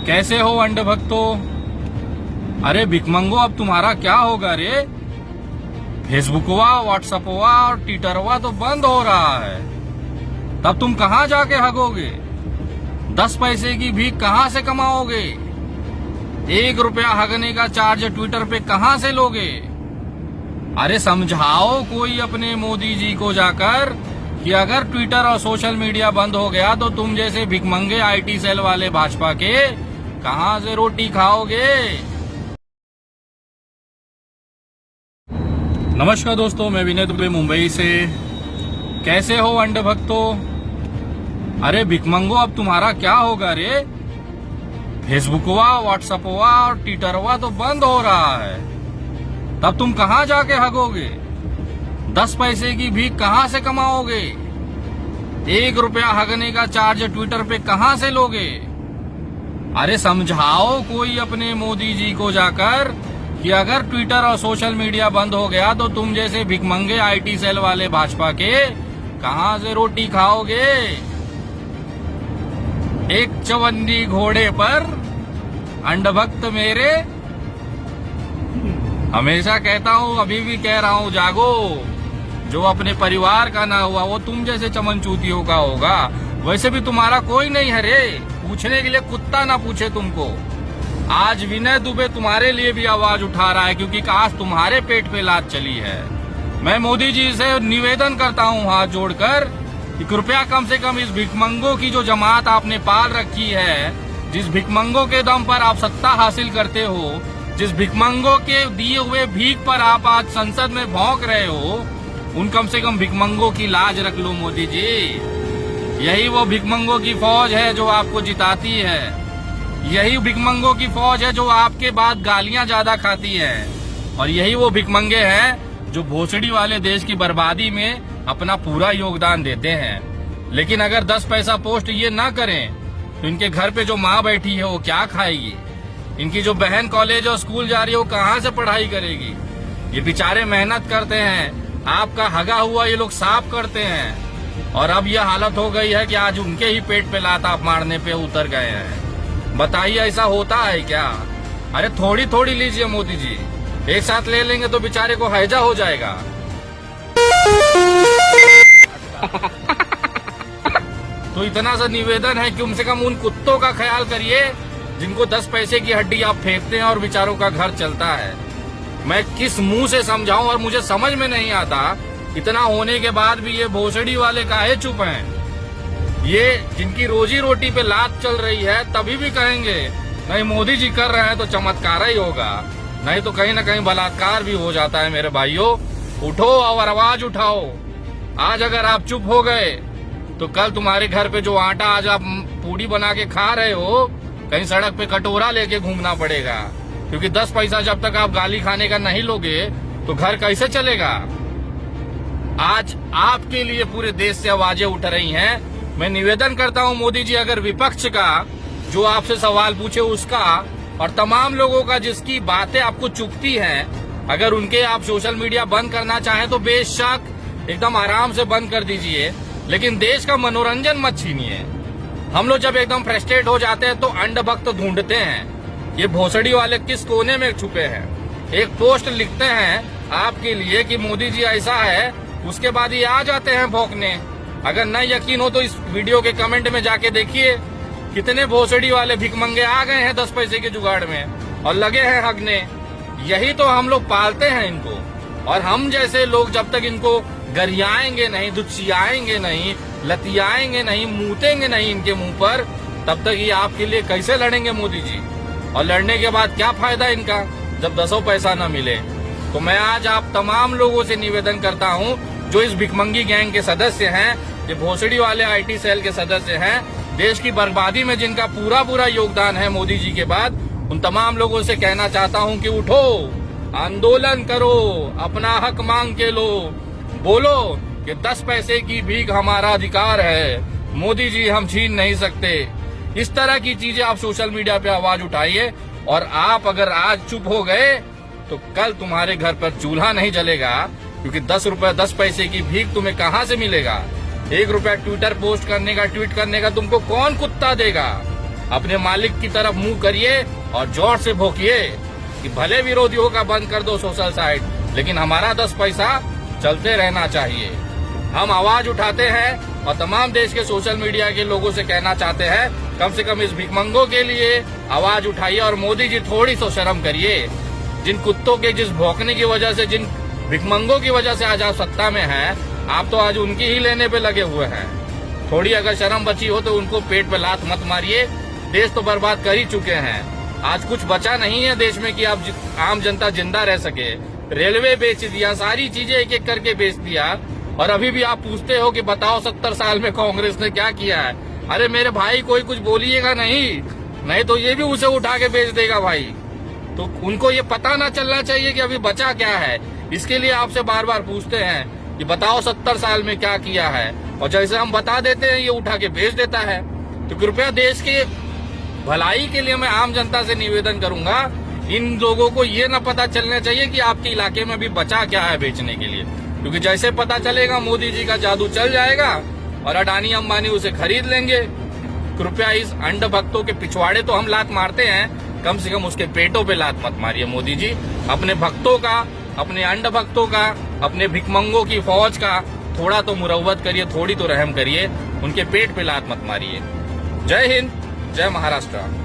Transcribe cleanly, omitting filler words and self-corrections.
कैसे हो अंड भक्तो? अरे भिकमंगो, अब तुम्हारा क्या होगा रे? फेसबुकवा, व्हाट्सएपवा और ट्विटरवा तो बंद हो रहा है, तब तुम कहाँ जाके हगोगे? 10 पैसे की भीख कहाँ से कमाओगे? 1 रुपया हगने का चार्ज ट्विटर पे कहाँ से लोगे? अरे समझाओ कोई अपने मोदी जी को जाकर कि अगर ट्विटर और सोशल मीडिया बंद हो गया तो तुम जैसे भिकमंगे आईटी सेल वाले भाजपा के कहाँ से रोटी खाओगे? नमस्कार दोस्तों, मैं विनय दुबे मुंबई से। कैसे हो अंड भक्तो? अरे भिकमंगो, अब तुम्हारा क्या होगा रे? फेसबुकवा, व्हाट्सएपवा और ट्विटरवा तो बंद हो रहा है, तब तुम कहाँ जाके हगोगे? 10 पैसे की भीख कहाँ से कमाओगे? 1 रुपया हगने का चार्ज ट्विटर पे कहाँ से लोगे? अरे समझाओ कोई अपने मोदी जी को जाकर कि अगर ट्विटर और सोशल मीडिया बंद हो गया तो तुम जैसे भिकमंगे आईटी सेल वाले भाजपा के कहाँ से रोटी खाओगे? एक चवन्नी घोड़े पर अंडभक्त मेरे, हमेशा कहता हूँ, अभी भी कह रहा हूँ, जागो। जो अपने परिवार का ना हुआ वो तुम जैसे चमनचूतियों का होगा। वैसे भी तुम्हारा कोई नहीं है रे, पूछने के लिए कुत्ता ना पूछे तुमको। आज विनय दुबे तुम्हारे लिए भी आवाज उठा रहा है, क्योंकि काश तुम्हारे पेट पे लात चली है। मैं मोदी जी से निवेदन करता हूँ हाथ जोड़कर कि कृपया कम से कम इस भिकमंगों की जो जमात आपने पाल रखी है, जिस भिकमंगों के दम पर आप सत्ता हासिल करते हो, जिस भिकमंगों के दिए हुए भीख पर आप आज संसद में भौंक रहे हो, उन कम से कम भिकमंगों की लाज रख लो मोदी जी। यही वो भिकमंगों की फौज है जो आपको जिताती है। यही भिकमंगों की फौज है जो आपके बाद गालियां ज्यादा खाती है। और यही वो भिकमंगे हैं जो भोसड़ी वाले देश की बर्बादी में अपना पूरा योगदान देते हैं। लेकिन अगर 10 पैसा पोस्ट ये ना करें तो इनके घर पे जो माँ बैठी है वो क्या खाएगी? इनकी जो बहन कॉलेज और स्कूल जा रही है वो कहाँ से पढ़ाई करेगी? ये बेचारे मेहनत करते हैं, आपका हगा हुआ ये लोग साफ करते हैं, और अब यह हालत हो गई है कि आज उनके ही पेट पे लात आप मारने पे उतर गए हैं। बताइए, ऐसा होता है क्या? अरे थोड़ी थोड़ी लीजिए मोदी जी, एक साथ ले लेंगे तो बेचारे को हैजा हो जाएगा। तो इतना सा निवेदन है कि कम से कम उन कुत्तों का ख्याल करिए जिनको 10 पैसे की हड्डी आप फेंकते हैं और बेचारों का घर चलता है। मैं किस मुंह से समझाऊं, और मुझे समझ में नहीं आता इतना होने के बाद भी ये भोसड़ी वाले काहे चुप हैं। ये जिनकी रोजी रोटी पे लात चल रही है तभी भी कहेंगे नहीं मोदी जी कर रहे हैं तो चमत्कार ही होगा, नहीं तो कहीं ना कहीं बलात्कार भी हो जाता है। मेरे भाइयों, उठो और आवाज उठाओ। आज अगर आप चुप हो गए तो कल तुम्हारे घर पे जो आटा आज आप पूड़ी बना के खा रहे हो, कहीं सड़क पे कटोरा लेके घूमना पड़ेगा, क्योंकि 10 पैसा जब तक आप गाली खाने का नहीं लोगे तो घर कैसे चलेगा? आज आपके लिए पूरे देश से आवाजें उठ रही हैं। मैं निवेदन करता हूं मोदी जी, अगर विपक्ष का जो आपसे सवाल पूछे उसका, और तमाम लोगों का जिसकी बातें आपको चुभती हैं, अगर उनके आप सोशल मीडिया बंद करना चाहें तो बेशक एकदम आराम से बंद कर दीजिए, लेकिन देश का मनोरंजन मत छीनिए। हम लोग जब एकदम फ्रस्ट्रेट हो जाते हैं तो अंडभक्त ढूंढते हैं, ये भोसड़ी वाले किस कोने में छुपे हैं। एक पोस्ट लिखते हैं आपके लिए कि मोदी जी ऐसा है, उसके बाद ये आ जाते हैं भौंकने। अगर न यकीन हो तो इस वीडियो के कमेंट में जाके देखिए, कितने भोसड़ी वाले भिकमंगे आ गए हैं 10 पैसे के जुगाड़ में और लगे हैं हगने। यही तो हम लोग पालते हैं इनको, और हम जैसे लोग जब तक इनको गरियाएंगे नहीं, दुचियाएंगे नहीं, लतियाएंगे नहीं, मूतेंगे नहीं इनके मुंह पर, तब तक ये आपके लिए कैसे लड़ेंगे मोदी जी? और लड़ने के बाद क्या फायदा इनका जब 10 पैसा न मिले? तो मैं आज आप तमाम लोगों से निवेदन करता हूं जो इस भिकमंगी गैंग के सदस्य हैं, ये भोसड़ी वाले आईटी सेल के सदस्य हैं, देश की बर्बादी में जिनका पूरा पूरा योगदान है मोदी जी के बाद, उन तमाम लोगों से कहना चाहता हूं कि उठो, आंदोलन करो, अपना हक मांग के लो, बोलो कि 10 पैसे की भीख हमारा अधिकार है, मोदी जी हम छीन नहीं सकते। इस तरह की चीजें आप सोशल मीडिया पे आवाज उठाइए, और आप अगर आज चुप हो गए तो कल तुम्हारे घर पर चूल्हा नहीं जलेगा, क्योंकि 10 पैसे की भीख तुम्हें कहाँ से मिलेगा? 1 रुपया ट्विटर पोस्ट करने का, ट्वीट करने का तुमको कौन कुत्ता देगा? अपने मालिक की तरफ मुंह करिए और जोर से भोंकिए कि भले विरोधियों का बंद कर दो सोशल साइट, लेकिन हमारा 10 पैसा चलते रहना चाहिए। हम आवाज उठाते हैं और तमाम देश के सोशल मीडिया के लोगों से कहना चाहते हैं, कम से कम इस भिखमंगों के लिए आवाज उठाइए और मोदी जी थोड़ी तो शर्म करिए। जिन कुत्तों के जिस भौंकने की वजह से, जिन भिखमंगों की वजह से आज आप सत्ता में हैं, आप तो आज उनकी ही लेने पे लगे हुए हैं। थोड़ी अगर शर्म बची हो तो उनको पेट पे लात मत मारिए। देश तो बर्बाद कर ही चुके हैं। आज कुछ बचा नहीं है देश में कि आप आम जनता जिंदा रह सके। रेलवे बेच दिया, सारी चीजें एक एक करके बेच दिया, और अभी भी आप पूछते हो कि बताओ 70 साल में कांग्रेस ने क्या किया है। अरे मेरे भाई, कोई कुछ बोलिएगा नहीं तो ये भी उसे उठा के बेच देगा भाई। तो उनको ये पता ना चलना चाहिए कि अभी बचा क्या है। इसके लिए आपसे बार बार पूछते हैं कि बताओ 70 साल में क्या किया है, और जैसे हम बता देते हैं ये उठा के बेच देता है। तो कृपया देश के भलाई के लिए मैं आम जनता से निवेदन करूंगा, इन लोगों को ये ना पता चलना चाहिए कि आपके इलाके में भी बचा क्या है बेचने के लिए, क्योंकि जैसे पता चलेगा मोदी जी का जादू चल जाएगा और अडानी अंबानी उसे खरीद लेंगे। कृपया इस अंध भक्तों के पिछवाड़े तो हम लात मारते हैं, कम से कम उसके पेटों पे लात मत मारिए मोदी जी। अपने भक्तों का, अपने अंध भक्तों का, अपने भिखमंगों की फौज का थोड़ा तो मुरव्वत करिए, थोड़ी तो रहम करिए, उनके पेट पे लात मत मारिए। जय हिंद, जय महाराष्ट्र।